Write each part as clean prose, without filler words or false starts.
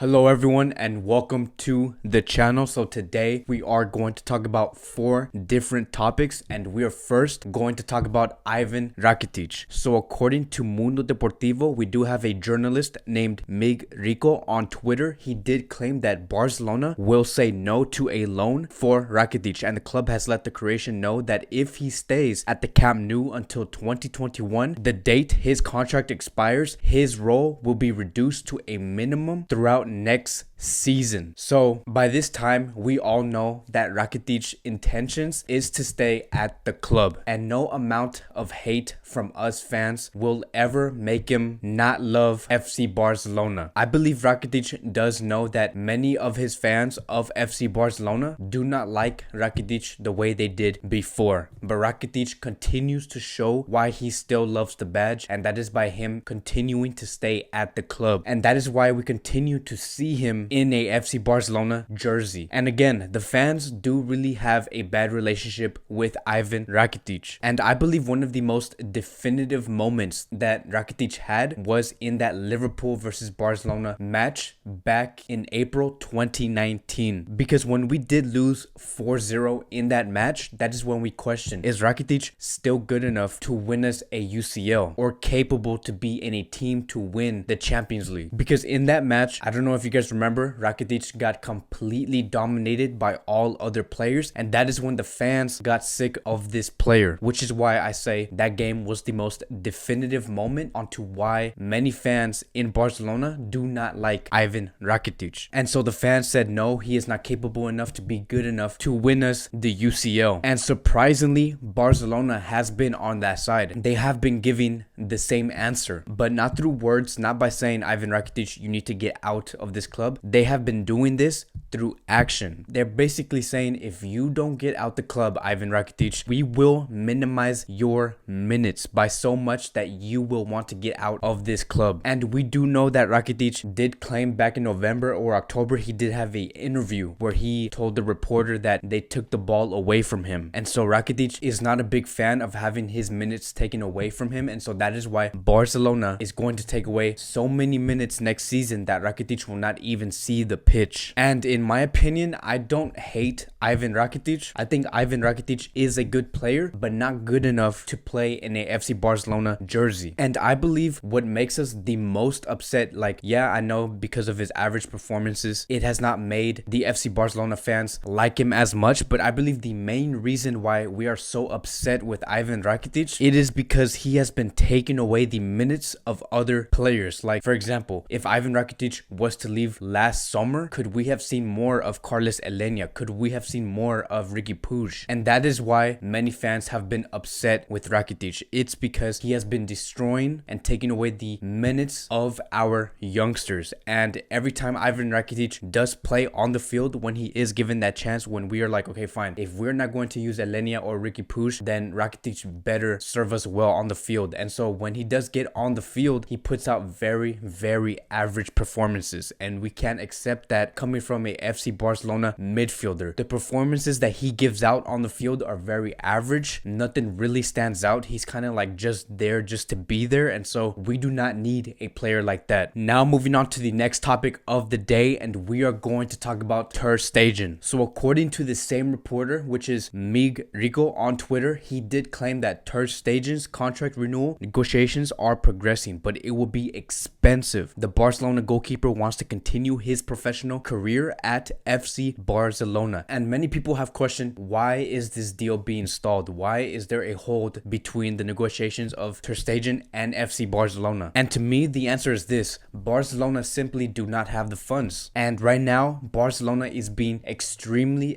Hello everyone and welcome to the channel. So today we are going to talk about 4 different topics and we are first going to talk about Ivan Rakitic. So according to Mundo Deportivo, we do have a journalist named Mig Rico on Twitter. He did claim that Barcelona will say no to a loan for Rakitic, and the club has let the Croatian know that if he stays at the Camp Nou until 2021, the date his contract expires, his role will be reduced to a minimum throughout next season. So by this time, we all know that Rakitic's intentions is to stay at the club, and no amount of hate from us fans will ever make him not love FC Barcelona. I believe Rakitic does know that many of his fans of FC Barcelona do not like Rakitic the way they did before, but Rakitic continues to show why he still loves the badge, and that is by him continuing to stay at the club, and that is why we continue to see him in a FC Barcelona jersey. And again, the fans do really have a bad relationship with Ivan Rakitic, and I believe one of the most definitive moments that Rakitic had was in that Liverpool versus Barcelona match back in April 2019, because when we did lose 4-0 in that match, that is when we questioned, is Rakitic still good enough to win us a UCL or capable to be in a team to win the Champions League? Because in that match, I don't know if you guys remember, Rakitic got completely dominated by all other players, and that is when the fans got sick of this player, which is why I say that game was the most definitive moment onto why many fans in Barcelona do not like Ivan Rakitic. And so the fans said no, he is not capable enough to be good enough to win us the UCL. And surprisingly, Barcelona has been on that side. They have been giving the same answer, but not through words, not by saying, Ivan Rakitic, you need to get out of this club. They have been doing this through action. They're basically saying, if you don't get out the club, Ivan Rakitic, we will minimize your minutes by so much that you will want to get out of this club. And we do know that Rakitic did claim back in November or October, he did have an interview where he told the reporter that they took the ball away from him. And so Rakitic is not a big fan of having his minutes taken away from him, and so that is why Barcelona is going to take away so many minutes next season that Rakitic will not even see the pitch. And in my opinion, I don't hate Ivan Rakitic. I think Ivan Rakitic is a good player, but not good enough to play in a FC Barcelona jersey. And I believe what makes us the most upset, like, yeah, I know because of his average performances, it has not made the FC Barcelona fans like him as much, but I believe the main reason why we are so upset with Ivan Rakitic, it is because he has been taking away the minutes of other players. Like, for example, if Ivan Rakitic was to leave last summer, could we have seen more of Carlos Elenia? Could we have seen more of Ricky Puig? And that is why many fans have been upset with Rakitic. It's because he has been destroying and taking away the minutes of our youngsters. And every time Ivan Rakitic does play on the field, when he is given that chance, when we are like, okay, fine, if we're not going to use Elenia or Ricky Puig, then Rakitic better serve us well on the field. And so when he does get on the field, he puts out very, very average performances, and we can't accept that coming from a FC Barcelona midfielder. The performances that he gives out on the field are very average. Nothing really stands out. He's kind of like just there just to be there, and so we do not need a player like that. Now moving on to the next topic of the day, and we are going to talk about Ter Stegen. So according to the same reporter, which is Mig Rico on Twitter, he did claim that Ter Stegen's contract renewal negotiations are progressing, but it will be expensive. The Barcelona goalkeeper wants to continue his professional career at FC Barcelona, and many people have questioned, why is this deal being stalled? Why is there a hold between the negotiations of Ter Stegen and FC Barcelona? And to me, the answer is this: Barcelona simply do not have the funds. And right now, Barcelona is being extremely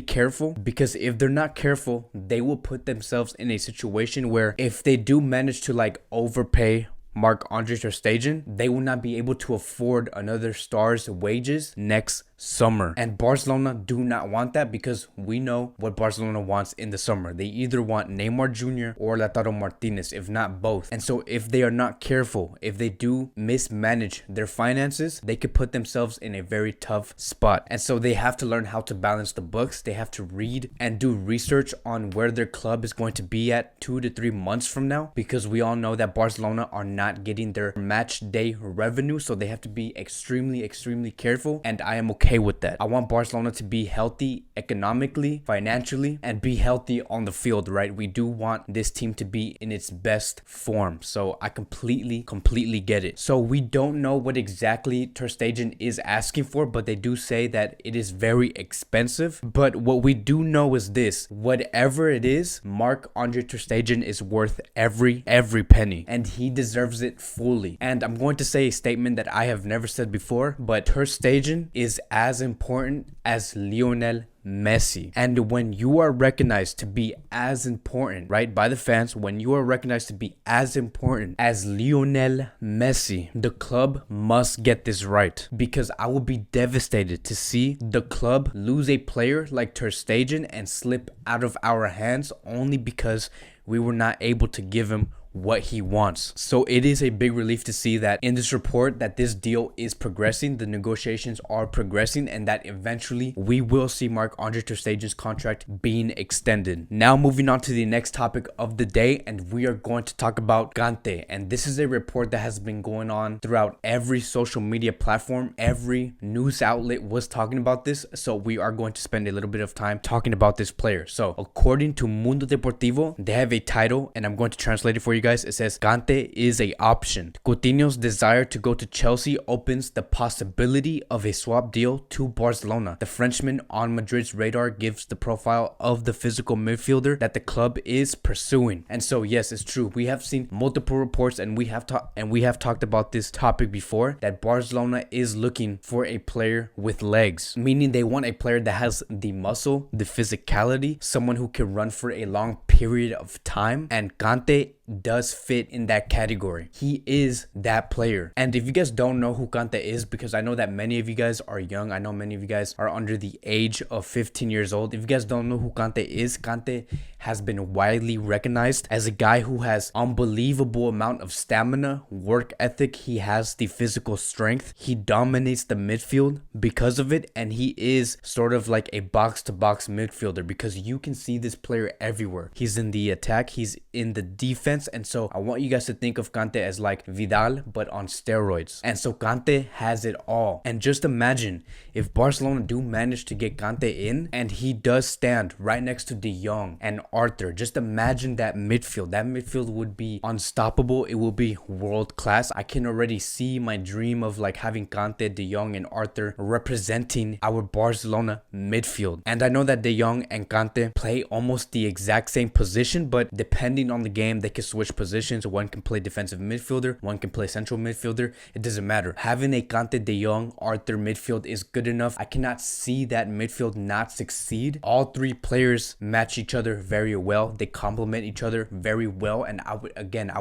careful, because if they're not careful, they will put themselves in a situation where if they do manage to like overpay Marc-Andre Ter Stegen, they will not be able to afford another star's wages next summer. And Barcelona do not want that, because we know what Barcelona wants in the summer. They either want Neymar Jr. or Lautaro Martinez, if not both. And so if they are not careful, if they do mismanage their finances, they could put themselves in a very tough spot. And so they have to learn how to balance the books. They have to read and do research on where their club is going to be at 2 to 3 months from now, because we all know that Barcelona are not not getting their match day revenue, so they have to be extremely careful, and I am okay with that. I want Barcelona to be healthy economically, financially, and be healthy on the field, right? We do want this team to be in its best form, so I completely get it. So we don't know what exactly Ter Stegen is asking for, but they do say that it is very expensive. But what we do know is this: whatever it is, Marc-Andre Ter Stegen is worth every penny, and he deserves it fully. And I'm going to say a statement that I have never said before, but Ter Stegen is as important as Lionel Messi. And when you are recognized to be as important, right, by the fans, when you are recognized to be as important as Lionel Messi, the club must get this right, because I will be devastated to see the club lose a player like Ter Stegen and slip out of our hands only because we were not able to give him what he wants. So it is a big relief to see that in this report that this deal is progressing, the negotiations are progressing, and that eventually we will see Marc-Andre Ter Stegen's contract being extended. Now moving on to the next topic of the day, and we are going to talk about Kante. And this is a report that has been going on throughout every social media platform. Every news outlet was talking about this, so we are going to spend a little bit of time talking about this player. So according to Mundo Deportivo, they have a title, and I'm going to translate it for you guys. It says, Kante is a option. Coutinho's desire to go to Chelsea opens the possibility of a swap deal to Barcelona. The Frenchman on Madrid's radar gives the profile of the physical midfielder that the club is pursuing. And so yes, it's true. We have seen multiple reports, and we have talked about this topic before, that Barcelona is looking for a player with legs, meaning they want a player that has the muscle, the physicality, someone who can run for a long period of time, and Kante does fit in that category. He is that player. And if you guys don't know who Kante is, because I know that many of you guys are young, I know many of you guys are under the age of 15 years old. If you guys don't know who Kante is, Kante has been widely recognized as a guy who has unbelievable amount of stamina, work ethic. He has the physical strength. He dominates the midfield because of it, and he is sort of like a box-to-box midfielder, because you can see this player everywhere. He's in the attack, he's in the defense, and so I want you guys to think of Kante as like Vidal but on steroids. And so Kante has it all. And just imagine if Barcelona do manage to get Kante in, and he does stand right next to De Jong and Arthur. Just imagine that midfield. That midfield would be unstoppable. It will be world class. I can already see my dream of like having Kante, De Jong, and Arthur representing our Barcelona midfield. And I know that De Jong and Kante play almost the exact same position, but depending on the game, they can switch positions. One can play defensive midfielder, one can play central midfielder. It doesn't matter. Having a Kante, De Jong, Arthur midfield is good enough. I cannot see that midfield not succeed. All three players match each other very well. They complement each other very well, and I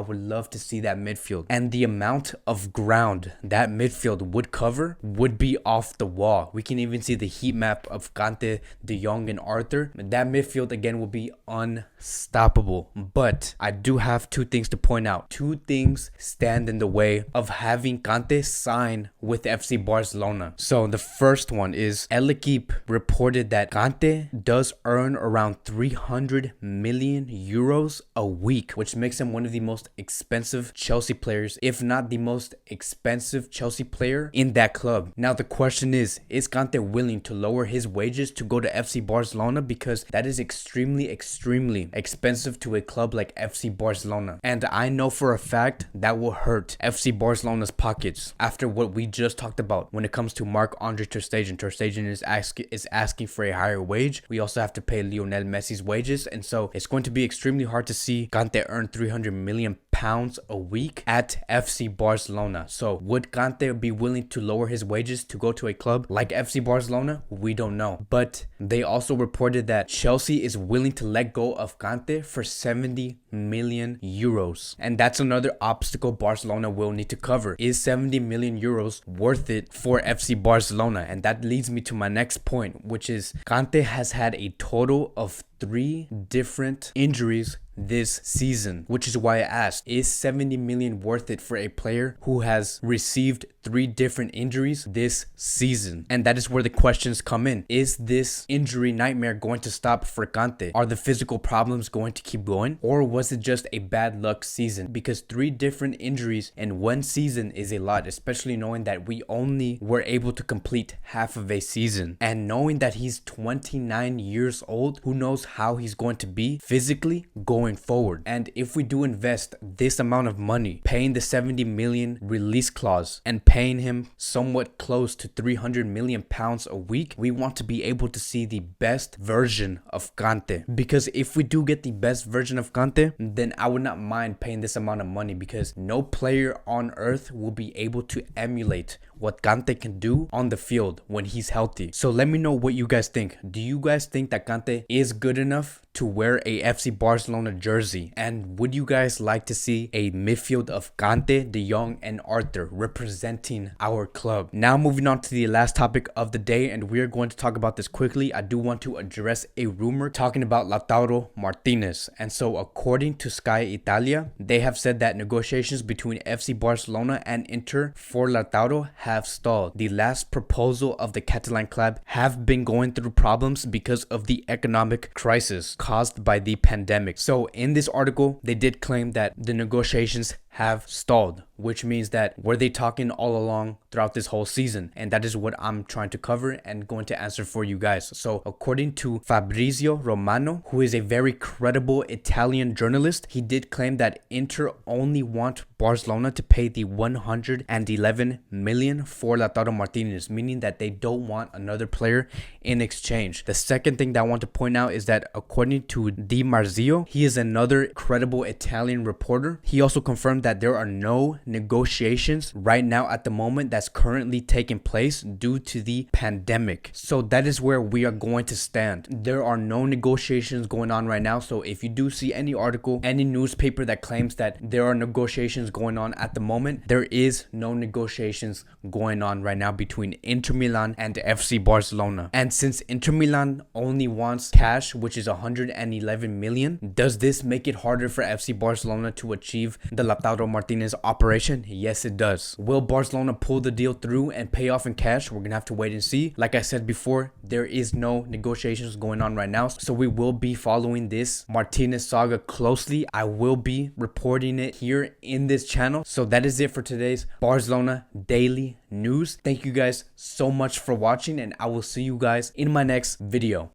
would love to see that midfield. And the amount of ground that midfield would cover would be off the wall. We can even see the heat map of Kante, De Jong, and Arthur. That midfield again will be unstoppable. But I do have two things to point out. Two things stand in the way of having Kante sign with FC Barcelona. So the first one is El Equipe reported that Kante does earn around 300 million euros a week, which makes him one of the most expensive Chelsea players, if not the most expensive Chelsea player in that club. Now the question is Kante willing to lower his wages to go to FC Barcelona? Because that is extremely expensive to a club like FC Barcelona. And I know for a fact that will hurt FC Barcelona's pockets after what we just talked about when it comes to Marc-Andre Ter Stegen. Ter Stegen is asking for a higher wage. We also have to pay Lionel Messi's wages, and so it's going to be extremely hard to see Kante earn 300 million pounds a week at FC Barcelona. So would Kante be willing to lower his wages to go to a club like FC Barcelona? We don't know. But they also reported that Chelsea is willing to let go of Kante for 70 million euros. And that's another obstacle Barcelona will need to cover. Is 70 million euros worth it for FC Barcelona? And that leads me to my next point, which is Kante has had a total of 3 different injuries this season, which is why I asked, is 70 million worth it for a player who has received 3 different injuries this season? And that is where the questions come in. Is this injury nightmare going to stop for Kante? Are the physical problems going to keep going? Or was it just a bad luck season? Because 3 different injuries in one season is a lot, especially knowing that we only were able to complete half of a season. And knowing that he's 29 years old, who knows how he's going to be physically going forward. And if we do invest this amount of money, paying the 70 million release clause and paying him somewhat close to 300 million pounds a week, we want to be able to see the best version of Kante. Because if we do get the best version of Kante, then I would not mind paying this amount of money, because no player on earth will be able to emulate what Kante can do on the field when he's healthy. So let me know what you guys think. Do you guys think that Kante is good enough to wear a FC Barcelona jersey? And would you guys like to see a midfield of Kante, De Jong, and Arthur representing our club? Now moving on to the last topic of the day, and we're going to talk about this quickly. I do want to address a rumor talking about Lautaro Martinez. And so according to Sky Italia, they have said that negotiations between FC Barcelona and Inter for Lautaro have stalled. The last proposal of the Catalan club have been going through problems because of the economic crisis caused by the pandemic. So in this article, they did claim that the negotiations have stalled, which means that were they talking all along throughout this whole season? And that is what I'm trying to cover and going to answer for you guys. So according to Fabrizio Romano, who is a very credible Italian journalist, he did claim that Inter only want Barcelona to pay the 111 million for Lautaro Martinez, meaning that they don't want another player in exchange. The second thing that I want to point out is that according to Di Marzio, he is another credible Italian reporter. He also confirmed that there are no negotiations right now at the moment that's currently taking place due to the pandemic. So that is where we are going to stand. There are no negotiations going on right now. So if you do see any article, any newspaper that claims that there are negotiations going on at the moment, there is no negotiations going on right now between Inter Milan and FC Barcelona. And since Inter Milan only wants cash, which is 111 million, does this make it harder for FC Barcelona to achieve the Lautaro Martinez operation? Yes, it does. Will Barcelona pull the deal through and pay off in cash? We're gonna have to wait and see. Like I said before, there is no negotiations going on right now, so we will be following this Martinez saga closely. I will be reporting it here in this channel. So that is it for today's Barcelona Daily News. Thank you guys so much for watching, and I will see you guys in my next video.